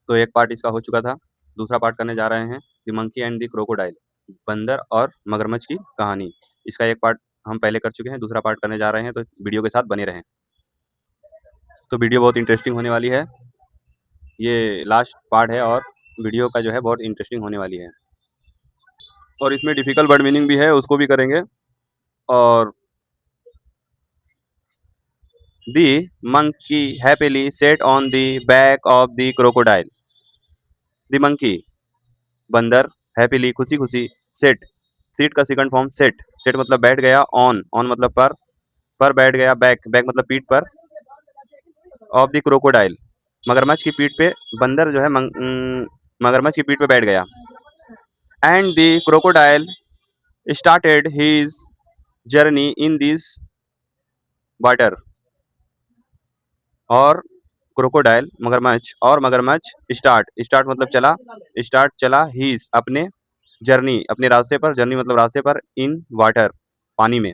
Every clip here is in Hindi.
तो एक पार्ट इसका हो चुका था, दूसरा पार्ट करने जा रहे हैं the monkey and the crocodile, बंदर और मगरमच्छ की कहानी। इसका एक पार्ट हम पहले कर चुके हैं, दूसरा पार्ट करने जा रहे हैं, तो वीडियो के साथ बने रहें। तो वीडियो बहुत इंटरेस्टिंग होने वाली है, ये लास्ट पार्ट है और वीडियो का जो है बहुत इंटरेस्टिंग होने वाली है, और इसमें डिफिकल्ट वर्ड मीनिंग भी है, उसको भी करेंगे। और the monkey happily set on the back of the crocodile. The monkey बंदर, हैप्पीली खुशी खुशी, सेट, सीट का सेकंड फॉर्म सेट, सेट मतलब बैठ गया, ऑन, ऑन मतलब पर बैठ गया, बैक, बैक मतलब पीठ पर, ऑफ द क्रोकोडाइल मगरमच्छ की पीठ पे, बंदर जो है मगरमच्छ की पीठ पे बैठ गया। And the crocodile started his journey in this water. और क्रोकोडाइल मगरमच्छ, और मगरमच्छ स्टार्ट, स्टार्ट मतलब चला, स्टार्ट चला, हीज अपने, जर्नी अपने रास्ते पर, जर्नी मतलब रास्ते पर, इन वाटर पानी में,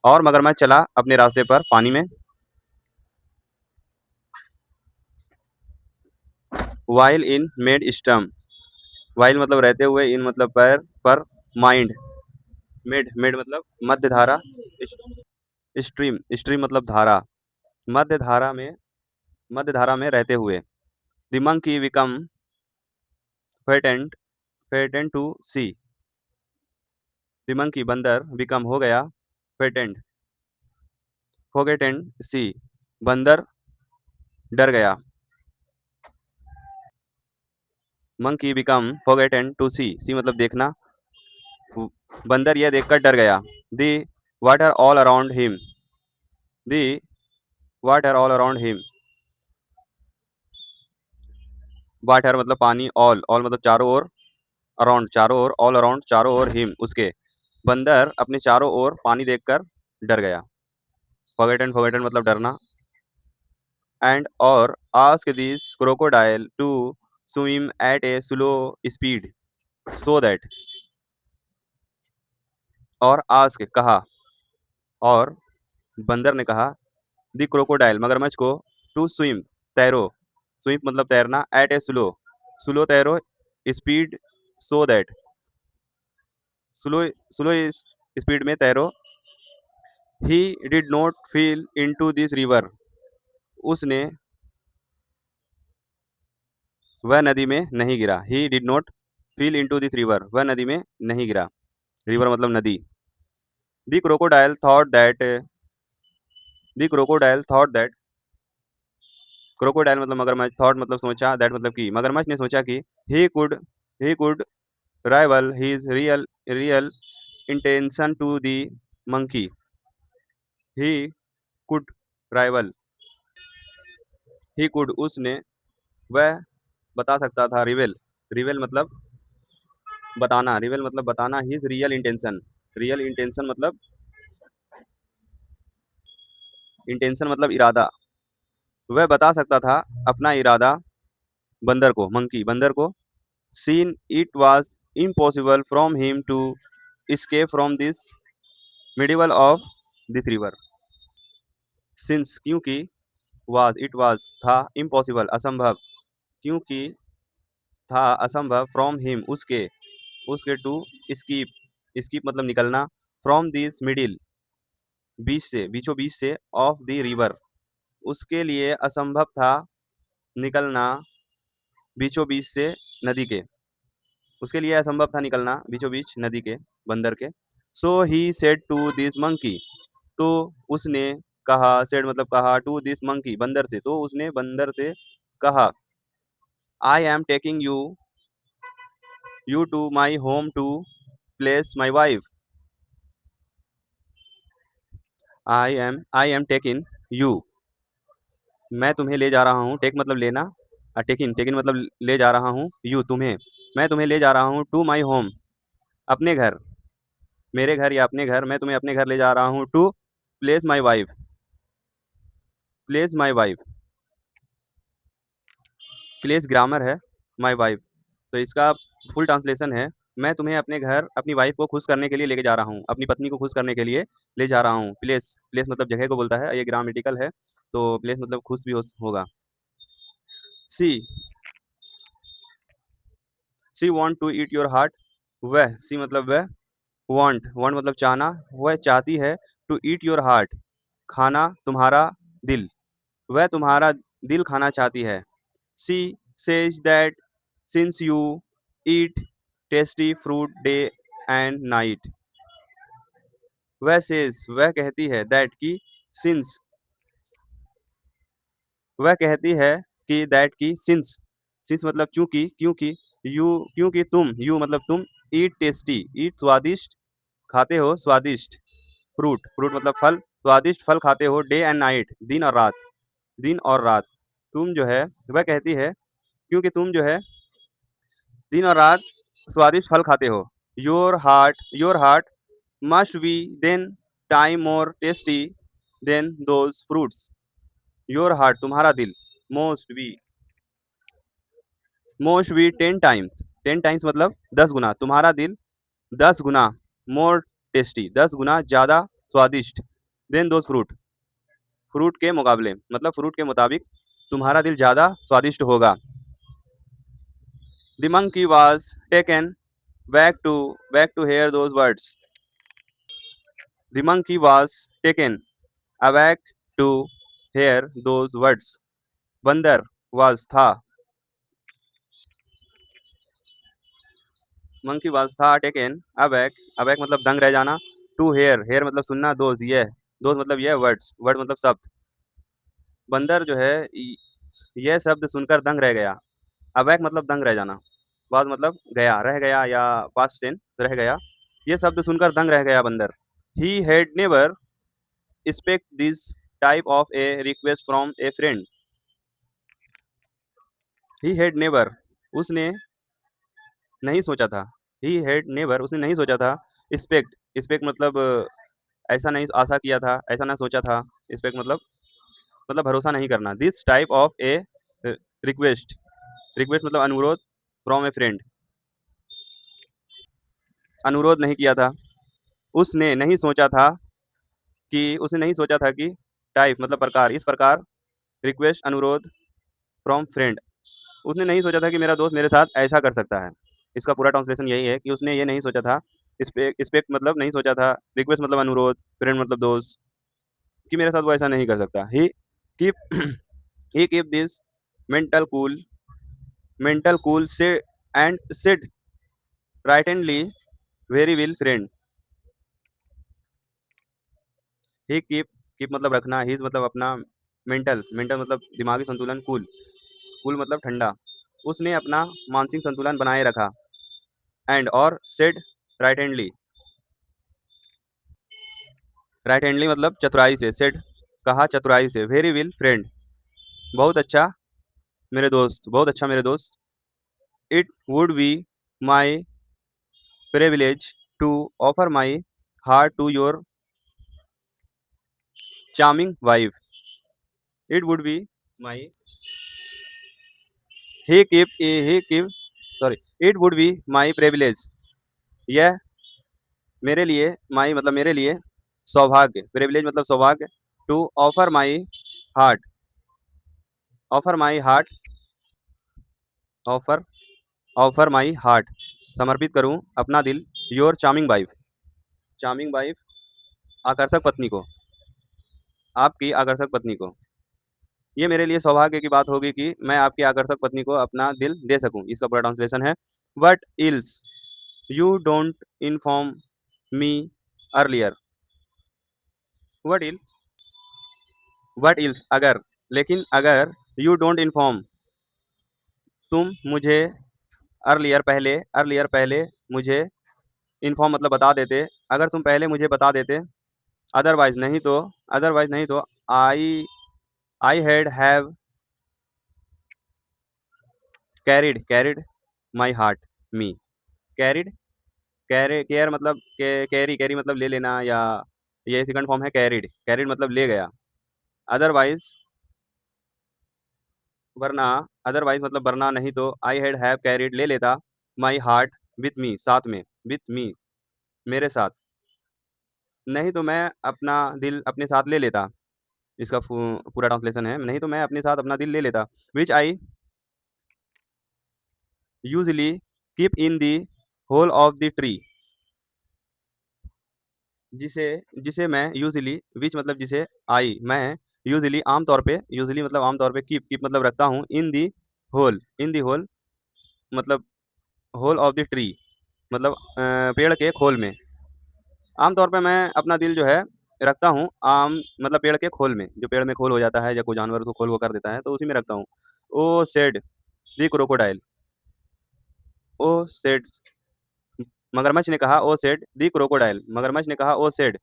और मगरमच्छ चला अपने रास्ते पर पानी में। वाइल इन मेड स्टम, वाइल मतलब रहते हुए, इन मतलब पर माइंड, मेड, मेड मतलब मध्य धारा, स्ट्रीम, स्ट्रीम मतलब धारा, मध्य धारा में, मध्य धारा में रहते हुए। The monkey become frightened, frightened to see, the monkey बंदर, बिकम हो गया, फेटेंट, फोगेटेंट सी बंदर डर गया, monkey become frightened to see, see मतलब देखना, बंदर यह देखकर डर गया। The water all around him, the water all around him, water मतलब पानी, ऑल, ऑल मतलब चारों ओर, अराउंड चारों ओर, ऑल अराउंड चारों ओर, हिम उसके, बंदर अपने चारों ओर पानी देखकर डर गया। फोगेटेंट, फोगेटेंट मतलब डरना। एंड और ask this crocodile to swim at a slow speed so that, और आस्क कहा, और बंदर ने कहा, द क्रोकोडाइल मगरमच्छ को, टू स्विम तैरो, स्विम मतलब तैरना, एट ए स्लो, स्लो तैरो, speed so that, slow, slow speed में तैरो। He did not feel into this river, उसने, वह नदी में नहीं गिरा। He did not feel into this river, वह नदी में नहीं गिरा, रिवर मतलब नदी। The crocodile thought that, the crocodile thought that, crocodile मतलब मगरमच्छ, थॉट मतलब सोचा, दैट मतलब कि, मगरमच्छ ने सोचा कि, he could reveal his real, real intention to the monkey, he could reveal, he could उसने, वह बता सकता था, रिवेल, रिवेल मतलब बताना, रिवेल मतलब बताना, his real intention, real intention मतलब, इंटेंशन मतलब इरादा, वह बता सकता था अपना इरादा बंदर को, मंकी बंदर को। Seen it was impossible from him to escape from this medieval of this river, since क्योंकि, वाज इट वाज था, इम्पॉसिबल असंभव, क्योंकि था असंभव, फ्रॉम हिम उसके, उसके टू स्कीप, स्कीप मतलब निकलना, फ्रॉम दिस मिडिल बीच से, बीचों बीच से, ऑफ द रिवर उसके लिए असंभव था निकलना बीचों बीच से नदी के, उसके लिए असंभव था निकलना बीचों बीच नदी के, बंदर के। So he said to this monkey, तो उसने कहा, सेड मतलब कहा, टू दिस मंकी बंदर से, तो उसने बंदर से कहा, I am taking you to my home to place my wife, I am taking you, मैं तुम्हें ले जा रहा हूँ, टेक मतलब लेना, टेकिन, टेकिन मतलब ले जा रहा हूँ, यू तुम्हें, मैं तुम्हें ले जा रहा हूँ, टू माई होम अपने घर, मेरे घर या अपने घर, मैं तुम्हें अपने घर ले जा रहा हूँ, to place my wife, place my wife, place grammar है, माई वाइफ, तो इसका फुल ट्रांसलेशन है, मैं तुम्हें अपने घर अपनी वाइफ को खुश करने के लिए लेके जा रहा हूँ, अपनी पत्नी को खुश करने के लिए ले जा रहा हूँ। प्लेस, प्लेस मतलब जगह को बोलता है, ये ग्रामेटिकल है, तो प्लेस मतलब खुश भी होगा। See she want to eat your heart, वह, सी मतलब वह, वांट, वांट मतलब चाहना, वह चाहती है, टू ईट योर हार्ट, खाना तुम्हारा दिल, वह तुम्हारा दिल खाना चाहती है। She says that since you eat tasty fruit day and night, वह सेज वह कहती है, दैट की, सिंस वह कहती है कि, दैट की, सिंस, सिंस मतलब चूंकि, क्योंकि, यू क्योंकि तुम, यू मतलब तुम, ईट टेस्टी, ईट स्वादिष्ट, खाते हो स्वादिष्ट, फ्रूट, फ्रूट मतलब फल, स्वादिष्ट फल खाते हो, डे एंड नाइट, दिन और रात, दिन और रात, तुम जो है, वह कहती है, क्योंकि तुम जो है दिन और रात स्वादिष्ट फल खाते हो। Your heart must be then time more tasty than those fruits, your heart तुम्हारा दिल, most be, most be 10 times, 10 times मतलब 10 गुना, तुम्हारा दिल 10 गुना, मोर टेस्टी 10 गुना ज़्यादा स्वादिष्ट, देन दोज फ्रूट, फ्रूट के मुकाबले मतलब फ्रूट के मुताबिक तुम्हारा दिल ज़्यादा स्वादिष्ट होगा। The monkey was taken back to hear those words, the monkey was taken aback to hear those words, बंदर वॉज था, मंकी वॉज था, टेकन अबैक, अबैक मतलब दंग रह जाना, टू हेयर, हेयर मतलब सुनना, दोज मतलब यह, वर्ड्स, वर्ड मतलब शब्द, बंदर जो है यह शब्द सुनकर दंग रह गया, अबैक मतलब दंग रह जाना, वाज मतलब गया, रह गया या पास्ट टेंस रह गया, ये शब्द सुनकर दंग रह गया बंदर। He had never expect this type of A request from A friend, he had never, उसने नहीं सोचा था, ही हैड नेवर उसने नहीं सोचा था, एक्सपेक्ट, एक्सपेक्ट मतलब ऐसा नहीं आशा किया था, ऐसा ना सोचा था, एक्सपेक्ट मतलब भरोसा नहीं करना, this type of A request, request मतलब अनुरोध, फ्रॉम ए फ्रेंड, अनुरोध नहीं किया था, उसने नहीं सोचा था उसने नहीं सोचा था कि, टाइप मतलब प्रकार, इस प्रकार, रिक्वेस्ट अनुरोध, फ्रॉम फ्रेंड, उसने नहीं सोचा था कि मेरा दोस्त मेरे साथ ऐसा कर सकता है, इसका पूरा ट्रांसलेशन यही है कि उसने ये नहीं सोचा था, एक्सपेक्ट मतलब नहीं सोचा था, रिक्वेस्ट मतलब अनुरोध, फ्रेंड मतलब दोस्त, कि मेरे साथ वो ऐसा नहीं कर सकता। He keep he keep this mental cool, mental cool से एंड सेड राइटनली, very well friend, he keep मतलब रखना, हीज मतलब अपना, मेंटल, मेंटल मतलब दिमागी संतुलन, कूल, कूल मतलब ठंडा, उसने अपना मानसिक संतुलन बनाए रखा, एंड और सेड राइट हैंडली मतलब चतुराई से, सेड कहा चतुराई से, वेरी विल फ्रेंड बहुत अच्छा मेरे दोस्त, बहुत अच्छा मेरे दोस्त, it would be my privilege to offer my heart to your charming wife, it would be my, he keep sorry, it would be my privilege, यह मेरे लिए, माई मतलब मेरे लिए, सौभाग्य, प्रिविलेज मतलब सौभाग्य, to offer my heart, offer my heart, offer offer my heart समर्पित करूं अपना दिल, your charming wife, charming wife आकर्षक पत्नी को, आपकी आकर्षक पत्नी को, ये मेरे लिए सौभाग्य की बात होगी कि मैं आपकी आकर्षक पत्नी को अपना दिल दे सकूं, इसका पूरा ट्रांसलेशन है, what ills you don't inform me earlier, what ills, what ills अगर, लेकिन अगर, यू डोंट इन्फॉर्म तुम मुझे, अर्लियर पहले मुझे, इन्फॉर्म मतलब बता देते, अगर तुम पहले मुझे बता देते, अदरवाइज नहीं तो I I had have carried my heart me, carried, care मतलब कैरी मतलब ले लेना, या ये सेकंड फॉर्म है कैरिड, कैरिड मतलब ले गया, अदरवाइज वरना, अदरवाइज मतलब वरना नहीं तो, आई हैड हैव कैरिड ले लेता, माई हार्ट विथ मी साथ में, विथ मी मेरे साथ, नहीं तो मैं अपना दिल अपने साथ ले लेता, इसका पूरा ट्रांसलेशन है, नहीं तो मैं अपने साथ अपना दिल ले लेता, which I usually keep in the hole of the tree, जिसे जिसे मैं यूजली, विच मतलब जिसे, आई मैं, यूजली आमतौर पे, यूजली मतलब आमतौर पे, कीप मतलब रखता हूँ, इन दी होल मतलब होल ऑफ द ट्री मतलब पेड़ के खोल में। आमतौर पे मैं अपना दिल जो है रखता हूँ आम मतलब पेड़ के खोल में, जो पेड़ में खोल हो जाता है या कोई जानवर उसको खोल वो कर देता है तो उसी में रखता हूँ। ओ सेड दी क्रोकोडाइल, ओ सेड, मगरमच्छ ने कहा, ओ सेड दी क्रोकोडाइल, मगरमच्छ ने कहा, oh said,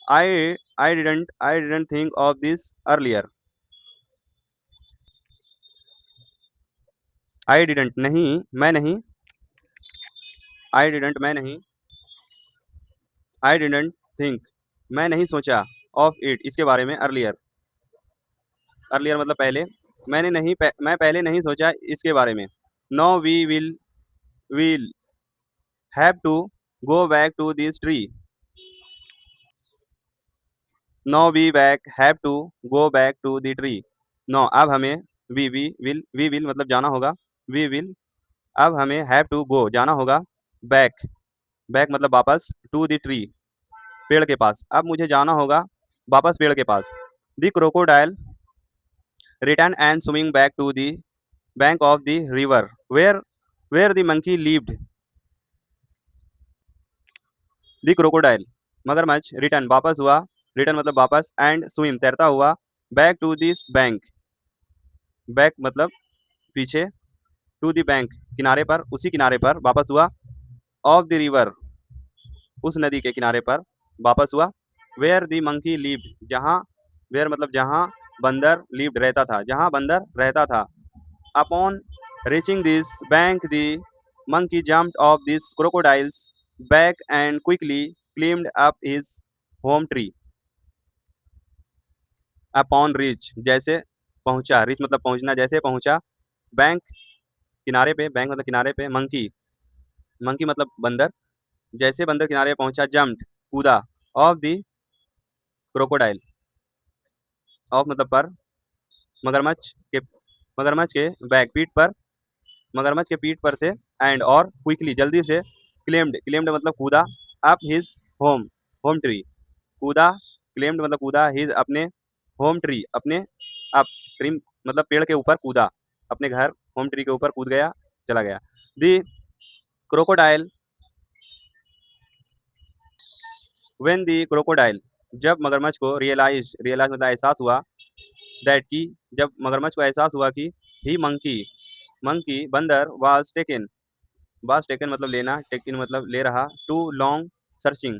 I I didn't think of this earlier, I didn't नहीं, मैं नहीं, मैं नहीं, आई डिडंट थिंक मैं नहीं सोचा, ऑफ इट इसके बारे में, अर्लियर, अर्लियर मतलब पहले, मैं पहले नहीं सोचा इसके बारे में। No we'll have to go back to this tree, no we back have to go back to the tree, no अब हमें, वी विल मतलब जाना होगा, वी विल अब हमें हैव टू गो जाना होगा, बैक बैक मतलब वापस, टू द ट्री पेड़ के पास, अब मुझे जाना होगा वापस पेड़ के पास। The crocodile return and swimming back to the bank of the river where the monkey lived, the crocodile मगरमच्छ रिटर्न वापस हुआ, रिटर्न मतलब वापस, एंड स्विम तैरता हुआ, back to this bank, back मतलब पीछे, टू द बैंक किनारे पर, उसी किनारे पर वापस हुआ, ऑफ द रिवर उस नदी के किनारे पर वापस हुआ, वेयर द मंकी लिव्ड जहाँ, वेयर मतलब जहाँ, बंदर लिव्ड रहता था, जहाँ बंदर रहता था। Upon reaching this bank the monkey jumped off this crocodile's back and quickly climbed up his home tree. Upon reach जैसे पहुंचा, रीच मतलब पहुंचना, जैसे पहुंचा, बैंक किनारे पे, बैंक मतलब किनारे पे, मंकी मंकी मतलब बंदर, जैसे बंदर किनारे पहुंचा, जम्प्ड कूदा, ऑफ द क्रोकोडाइल, ऑफ मतलब पर, मगरमच्छ के मगरमच्छ के बैक पीठ पर, मगरमच्छ के पीठ पर से, एंड और क्विकली जल्दी से, क्लेम्ड मतलब कूदा, up his home home tree कूदा, क्लेम्ड मतलब कूदा, हिज अपने, होम ट्री अपने, अप ट्री मतलब पेड़ के ऊपर कूदा, अपने घर होम ट्री के ऊपर कूद गया, चला गया। दी क्रोकोडाइल व्हेन दी क्रोकोडाइल जब मगरमच्छ को, रियलाइज मतलब एहसास हुआ, दैट की जब मगरमच्छ को एहसास हुआ कि, ही मंकी बंदर वाज टेकन मतलब लेना, टेकन मतलब ले रहा, टू लॉन्ग सर्चिंग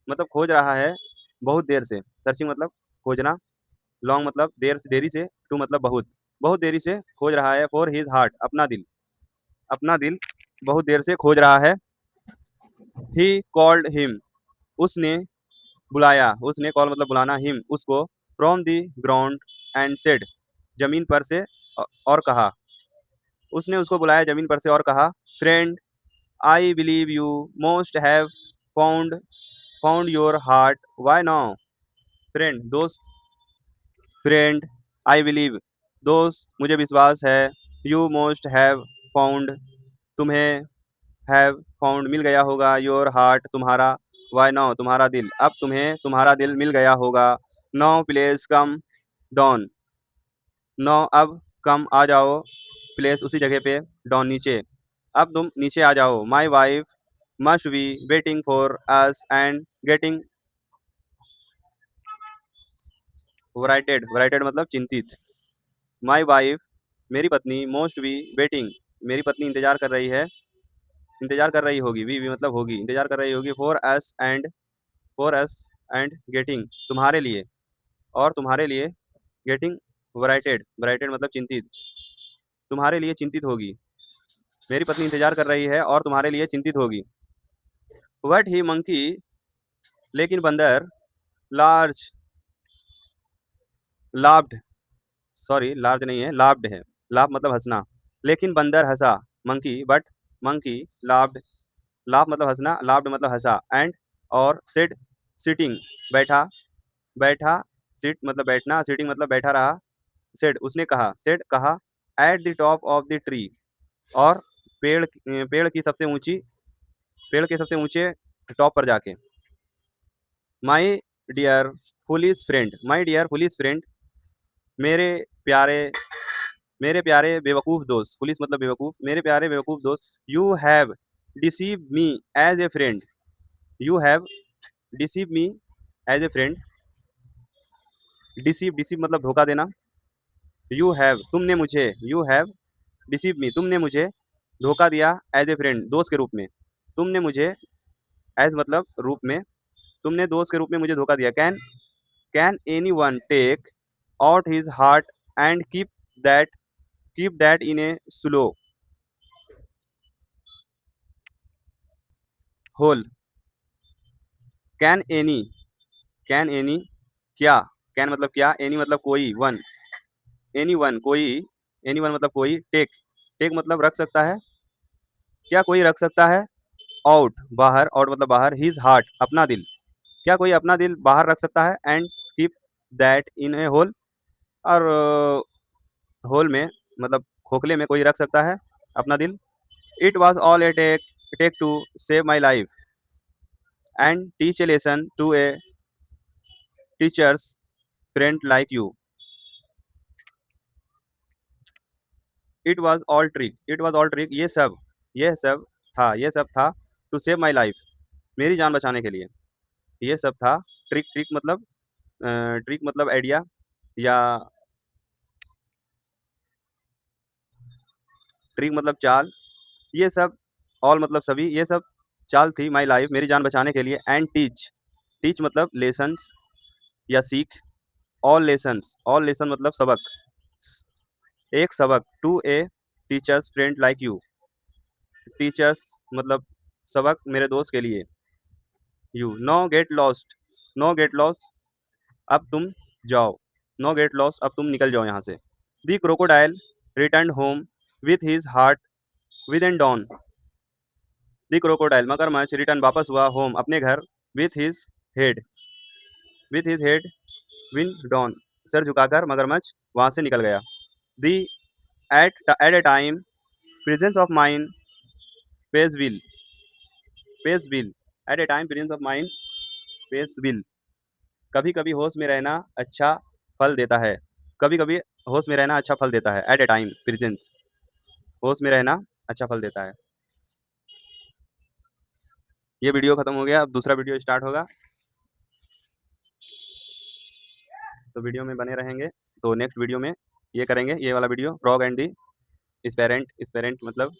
मतलब खोज रहा है बहुत देर से, सर्चिंग मतलब खोजना, लॉन्ग मतलब देर से, देरी से, टू मतलब बहुत, बहुत देरी से खोज रहा है, फॉर हिज हार्ट अपना दिल बहुत देर से खोज रहा है। ही कॉल्ड हिम उसने उसने कॉल मतलब बुलाना, हिम उसको, from the ground and said जमीन पर से, और कहा, उसने उसको बुलाया जमीन पर से और कहा, friend I believe you most have found found your heart, why now, दोस्त, फ्रेंड आई बिलीव दोस्त मुझे विश्वास है, यू मोस्ट हैव फाउंड तुम्हें, हैव फाउंड मिल गया होगा, योर हार्ट तुम्हारा, वाई नाउ तुम्हारा दिल, अब तुम्हें तुम्हारा दिल मिल गया होगा, now place come down, now अब कम आ जाओ, प्लेस उसी जगह पे, डाउन नीचे, अब तुम नीचे आ जाओ, my wife must be waiting for us and getting worried मतलब चिंतित, माई वाइफ मेरी पत्नी, मोस्ट बी वेटिंग मेरी पत्नी इंतजार कर रही है, इंतजार कर रही होगी, वी मतलब होगी, इंतजार कर रही होगी, फॉर अस एंड गेटिंग तुम्हारे लिए, और तुम्हारे लिए, गेटिंग वराइटेड मतलब चिंतित, तुम्हारे लिए चिंतित होगी, मेरी पत्नी इंतजार कर रही है और तुम्हारे लिए चिंतित होगी। वट ही मंकी लेकिन बंदर, लार्ज लाफ्ड, सॉरी लार्ज नहीं है, लाफ्ड है, लाफ मतलब हंसना, लेकिन बंदर हंसा, monkey but monkey laughed, laugh मतलब हंसना, लाफ्ड मतलब हंसा, एंड और सिट सिटिंग बैठा, बैठा सिट मतलब बैठना, सिटिंग मतलब बैठा रहा, सेड उसने कहा, सेड कहा, at the top of the tree और पेड़ की सबसे ऊंची पेड़ के सबसे ऊंचे टॉप पर जाके। माई डियर फुलिश फ्रेंड, मेरे प्यारे मेरे प्यारे बेवकूफ़ दोस्त, फुलिश मतलब बेवकूफ़, मेरे प्यारे बेवकूफ़ दोस्त, you have deceived me as a friend you have deceive me as a friend. Deceive मतलब धोखा देना। यू हैव डिसीव मी, तुमने मुझे धोखा दिया एज ए फ्रेंड, दोस्त के रूप में। तुमने मुझे एज मतलब रूप में, तुमने दोस्त के रूप में मुझे धोखा दिया। Can any one take out his heart and keep that in a slow hole. Can any can any क्या, कैन मतलब क्या, एनी मतलब कोई, वन एनी वन कोई, एनी वन मतलब कोई, टेक मतलब रख सकता है, क्या कोई रख सकता है, आउट मतलब बाहर, हिज हार्ट अपना दिल, क्या कोई अपना दिल बाहर रख सकता है, and keep that in a hole, और होल में मतलब खोखले में कोई रख सकता है अपना दिल। It was all a take to save my life and teach a lesson to a teachers friend like you. It was all trick, ये सब था टू सेव माई लाइफ, मेरी जान बचाने के लिए। ये सब था, ट्रिक मतलब आइडिया, या ट्रिक मतलब चाल। ये सब, ऑल मतलब सभी, ये सब चाल थी माई लाइफ मेरी जान बचाने के लिए। एंड टीच मतलब लेसन्स या सीख। ऑल लेसन मतलब सबक, एक सबक। To a teachers friend like you, teachers मतलब सबक मेरे दोस्त के लिए। यू नो गेट लॉस्ट, अब तुम जाओ। नो गेट लॉस्ट, अब तुम निकल जाओ यहाँ से। The crocodile return home with his heart with एन डॉन। दी क्रोकोडाइल मगरमच्छ रिटर्न वापस हुआ, होम अपने घर, विथ हिज हेड विन डॉन सर झुकाकर मगरमच्छ वहां से निकल गया। The at a time presence of mind pays well at a time presence of mind pays well. कभी कभी होश में रहना अच्छा फल देता है। कभी कभी होश में रहना अच्छा फल देता है। एट ए टाइम प्रेजेंस, होश में रहना अच्छा फल देता है। ये वीडियो खत्म हो गया, अब दूसरा वीडियो स्टार्ट होगा, तो वीडियो में बने रहेंगे। तो नेक्स्ट वीडियो में ये करेंगे, ये वाला वीडियो, फ्रॉग एंड दी स्पेरेंट मतलब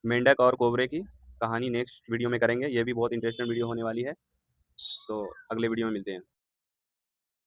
मेंढक और कोबरे की कहानी नेक्स्ट वीडियो में करेंगे। ये भी बहुत इंटरेस्टिंग वीडियो होने वाली है, तो अगले वीडियो में मिलते हैं।